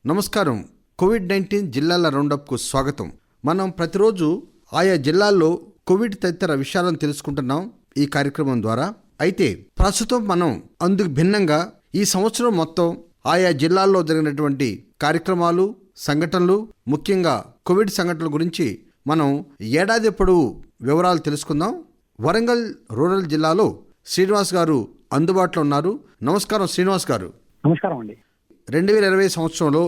నమస్కారం. కోవిడ్-19 జిల్లాల రౌండప్కు స్వాగతం. మనం ప్రతిరోజు ఆయా జిల్లాల్లో కోవిడ్ తదితర విషయాలను తెలుసుకుంటున్నాం ఈ కార్యక్రమం ద్వారా. అయితే ప్రస్తుతం మనం అందుకు భిన్నంగా ఈ సంవత్సరం మొత్తం ఆయా జిల్లాల్లో జరిగినటువంటి కార్యక్రమాలు, సంఘటనలు, ముఖ్యంగా కోవిడ్ సంఘటనల గురించి మనం ఏడాది పొడవు వివరాలు తెలుసుకుందాం. వరంగల్ రూరల్ జిల్లాలో శ్రీనివాస్ గారు అందుబాటులో ఉన్నారు. నమస్కారం శ్రీనివాస్ గారు. నమస్కారం అండి. 2020 సంవత్సరంలో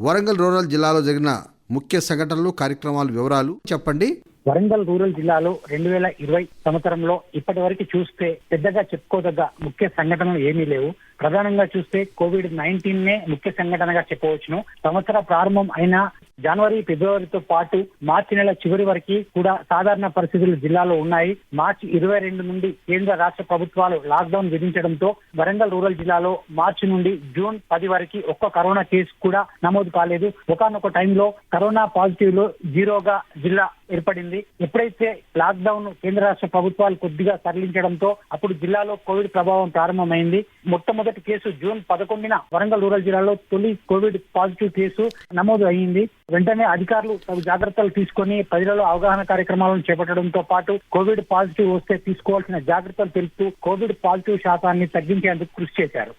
వరంగల్ రూరల్ జిల్లాలో జరిగిన ముఖ్య సంఘటనలు, కార్యక్రమాలు వివరాలు చెప్పండి. వరంగల్ రూరల్ జిల్లాలో 2020 సంవత్సరంలో ఇప్పటి వరకు చూస్తే పెద్దగా చెప్పుకోదగ్గ ముఖ్య సంఘటనలు ఏమీ లేవు. ప్రధానంగా చూస్తే కోవిడ్-19 ముఖ్య సంఘటనగా చెప్పవచ్చును. సంవత్సర ప్రారంభం అయిన జనవరి, ఫిబ్రవరితో పాటు మార్చి నెల చివరి వరకు కూడా సాధారణ పరిస్థితులు జిల్లాలో ఉన్నాయి. మార్చి 22 నుండి కేంద్ర రాష్ట్ర ప్రభుత్వాలు లాక్డౌన్ విధించడంతో వరంగల్ రూరల్ జిల్లాలో మార్చి నుండి జూన్ 10 వరకు ఒక్క కరోనా కేసు కూడా నమోదు కాలేదు. ఒకానొక టైంలో కరోనా పాజిటివ్ లో జీరోగా జిల్లా ఏర్పడింది. ఎప్పుడైతే లాక్డౌన్ కేంద్ర రాష్ట్ర ప్రభుత్వాలు కొద్దిగా సడలించడంతో అప్పుడు జిల్లాలో కోవిడ్ ప్రభావం ప్రారంభమైంది. మొట్టమొదటి కేసు జూన్ 11న వరంగల్ రూరల్ జిల్లాలో తొలి కోవిడ్ పాజిటివ్ కేసు నమోదు అయ్యింది. వెంటనే అధికారులు తగు జాగ్రత్తలు తీసుకొని ప్రజలలో అవగాహన కార్యక్రమాలను చేపట్టడంతో పాటు కోవిడ్ పాజిటివ్ వస్తే తీసుకోవాల్సిన జాగ్రత్తలు తెలుపుతూ కోవిడ్ పాజిటివ్ శాతాన్ని తగ్గించేందుకు కృషి చేశారు.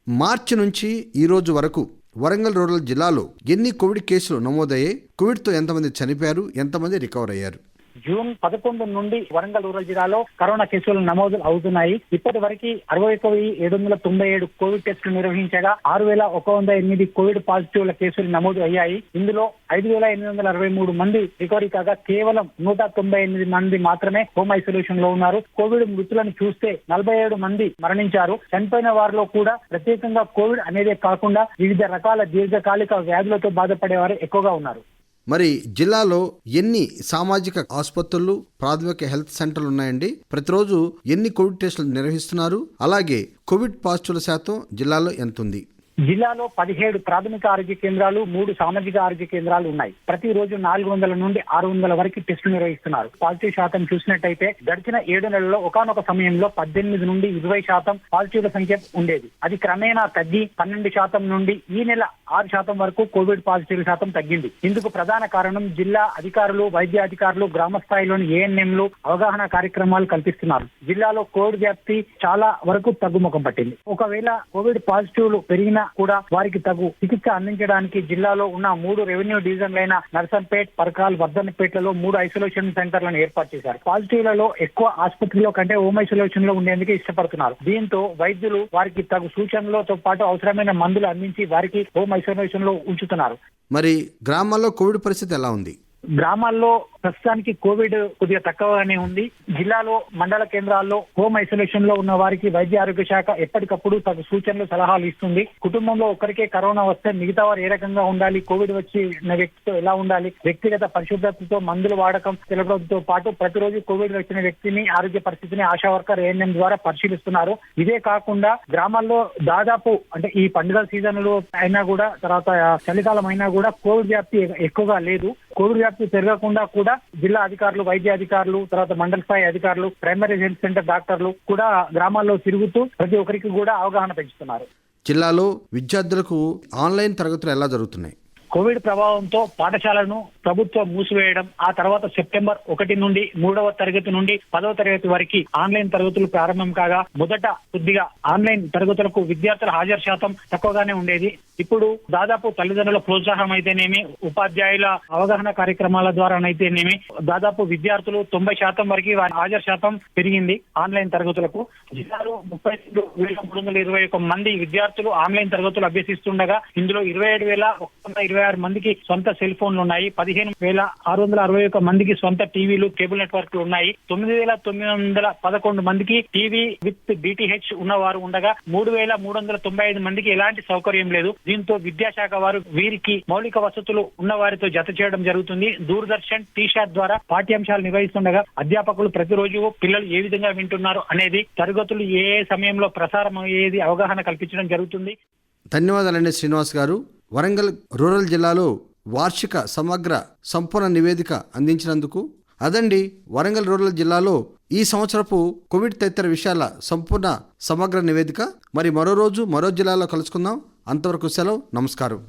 మార్చి నుంచి ఈ రోజు వరకు వరంగల్ రూరల్ జిల్లాలో ఎన్ని కోవిడ్ కేసులు నమోదయ్యాయి? కోవిడ్తో ఎంతమంది చనిపోయారు? ఎంతమంది రికవర్ అయ్యారు? జూన్ 11 నుండి వరంగల్ రూరల్ జిల్లాలో కరోనా కేసులు నమోదు అవుతున్నాయి. ఇప్పటి వరకు 61,797 కోవిడ్ టెస్టులు నిర్వహించగా 6,108 కోవిడ్ పాజిటివ్ల కేసులు నమోదు అయ్యాయి. ఇందులో 5,863 మంది రికవరీ కాగా కేవలం 198 మంది మాత్రమే హోమ్ ఐసోలేషన్ లో ఉన్నారు. కోవిడ్ మృతులను చూస్తే 47 మంది మరణించారు. చనిపోయిన వారిలో కూడా ప్రత్యేకంగా కోవిడ్ అనేదే కాకుండా వివిధ రకాల దీర్ఘకాలిక వ్యాధులతో బాధపడే వారు ఎక్కువగా ఉన్నారు. మరి జిల్లాలో ఎన్ని సామాజిక ఆసుపత్రులు, ప్రాథమిక హెల్త్ సెంటర్లు ఉన్నాయండి? ప్రతిరోజు ఎన్ని కోవిడ్ టెస్టులు నిర్వహిస్తున్నారు? అలాగే కోవిడ్ పాజిటివ్ల శాతం జిల్లాలో ఎంతుంది? జిల్లాలో 17 ప్రాథమిక ఆరోగ్య కేంద్రాలు, 3 సామాజిక ఆరోగ్య కేంద్రాలు ఉన్నాయి. ప్రతిరోజు 400 నుండి 600 వరకు టెస్టులు నిర్వహిస్తున్నారు. పాజిటివ్ శాతం చూసినట్టయితే గడిచిన 7 నెలల్లో ఒకానొక సమయంలో 18 నుండి 20% పాజిటివ్ల సంఖ్య ఉండేది. అది క్రమేణా తగ్గి 12% నుండి ఈ నెల 6% వరకు కోవిడ్ పాజిటివ్ శాతం తగ్గింది. ఇందుకు ప్రధాన కారణం జిల్లా అధికారులు, వైద్య అధికారులు, గ్రామ స్థాయిలోని ఏఎన్ఎంలు అవగాహన కార్యక్రమాలు కల్పిస్తున్నారు. జిల్లాలో కోవిడ్ వ్యాప్తి చాలా వరకు తగ్గుముఖం పట్టింది. ఒకవేళ కోవిడ్ పాజిటివ్లు పెరిగిన కూడా వారికి తగు చికిత్స అందించడానికి జిల్లాలో ఉన్న 3 రెవెన్యూ డివిజన్లైన నర్సంపేట్, పరకాల్, వర్ధన్నపేటలలో 3 ఐసోలేషన్ సెంటర్లను ఏర్పాటు చేశారు. పాజిటివ్లలో ఎక్కువ ఆసుపత్రిలో కంటే హోమ్ ఐసోలేషన్ లో ఉండేందుకు ఇష్టపడుతున్నారు. దీంతో వైద్యులు వారికి తగు సూచనలతో పాటు అవసరమైన మందులు అందించి వారికి హోమ్ ఐసోలేషన్ లో ఉంచుతున్నారు. మరి గ్రామాల్లో కోవిడ్ పరిస్థితి ఎలా ఉంది? గ్రామాల్లో ప్రస్తుతానికి కోవిడ్ కొద్దిగా తక్కువగానే ఉంది. జిల్లాలో మండల కేంద్రాల్లో హోమ్ ఐసోలేషన్ లో ఉన్న వారికి వైద్య ఆరోగ్య శాఖ ఎప్పటికప్పుడు తగు సూచనలు, సలహాలు ఇస్తుంది. కుటుంబంలో ఒకరికే కరోనా వస్తే మిగతా వారు ఏ రకంగా ఉండాలి, కోవిడ్ వచ్చిన వ్యక్తితో ఎలా ఉండాలి, వ్యక్తిగత పరిశుభ్రతతో మందుల వాడకం తెలపడంతో పాటు ప్రతిరోజు కోవిడ్ వచ్చిన వ్యక్తిని ఆరోగ్య పరిస్థితిని ఆశా వర్కర్, ఏఎన్ఎం ద్వారా పరిశీలిస్తున్నారు. ఇదే కాకుండా గ్రామాల్లో దాదాపు అంటే ఈ పండుగల సీజన్లు అయినా కూడా, తర్వాత చలికాలం అయినా కూడా కోవిడ్ వ్యాప్తి ఎక్కువగా లేదు. కోవిడ్ వ్యాప్తి పెరగకుండా కూడా జిల్లా అధికారులు, వైద్య అధికారులు, తర్వాత మండల స్థాయి అధికారులు, ప్రైమరీ హెల్త్ సెంటర్ డాక్టర్లు కూడా గ్రామాల్లో తిరుగుతూ ప్రతి ఒక్కరికి కూడా అవగాహన పెంచుతున్నారు. జిల్లాలో విద్యార్థులకు ఆన్లైన్ తరగతులు ఎలా జరుగుతున్నాయి? కోవిడ్ ప్రభావంతో పాఠశాలను ప్రభుత్వం మూసివేయడం, ఆ తర్వాత సెప్టెంబర్ 1 నుండి 3వ తరగతి నుండి 10వ తరగతి వరకు ఆన్లైన్ తరగతులు ప్రారంభం కాగా మొదట కొద్దిగా ఆన్లైన్ తరగతులకు విద్యార్థుల హాజరు శాతం తక్కువగానే ఉండేది. ఇప్పుడు దాదాపు తల్లిదండ్రుల ప్రోత్సాహం అయితేనేమి, ఉపాధ్యాయుల అవగాహన కార్యక్రమాల ద్వారానైతేనేమి దాదాపు విద్యార్థులు 90% వరకు వారి హాజరు శాతం పెరిగింది ఆన్లైన్ తరగతులకు. జిల్లాలో 32,321 మంది విద్యార్థులు ఆన్లైన్ తరగతులు అభ్యసిస్తుండగా ఇందులో 27,126 మందికి సొంత సెల్ ఫోన్లు ఉన్నాయి. 15,661 మందికి సొంత టీవీలు, కేబుల్ నెట్వర్క్లు ఉన్నాయి. 9,911 మందికి టీవీ విత్ డిటిహెచ్ ఉన్నవారు ఉండగా 3,395 మందికి ఎలాంటి సౌకర్యం లేదు. దీంతో విద్యాశాఖ వారు వీరికి మౌలిక వసతులు ఉన్న వారితో జత చేయడం జరుగుతుంది. దూరదర్శన్, టీషాట్ ద్వారా పాఠ్యాంశాలు నిర్వహిస్తుండగా అధ్యాపకులు ప్రతిరోజు పిల్లలు ఏ విధంగా వింటున్నారు అనేది, తరగతులు ఏ సమయంలో ప్రసారం అయ్యేది అవగాహన కల్పించడం జరుగుతుంది. ధన్యవాదాలండి శ్రీనివాస్ గారు. వరంగల్ రూరల్ జిల్లాలో వార్షిక సమగ్ర సంపూర్ణ నివేదిక అందించినందుకు. అదండి వరంగల్ రూరల్ జిల్లాలో ఈ సంవత్సరపు కోవిడ్ తదితర విషయాల సంపూర్ణ సమగ్ర నివేదిక. మరి మరో రోజు మరో జిల్లాలో కలుసుకుందాం. అంతవరకు సెలవు. నమస్కారం.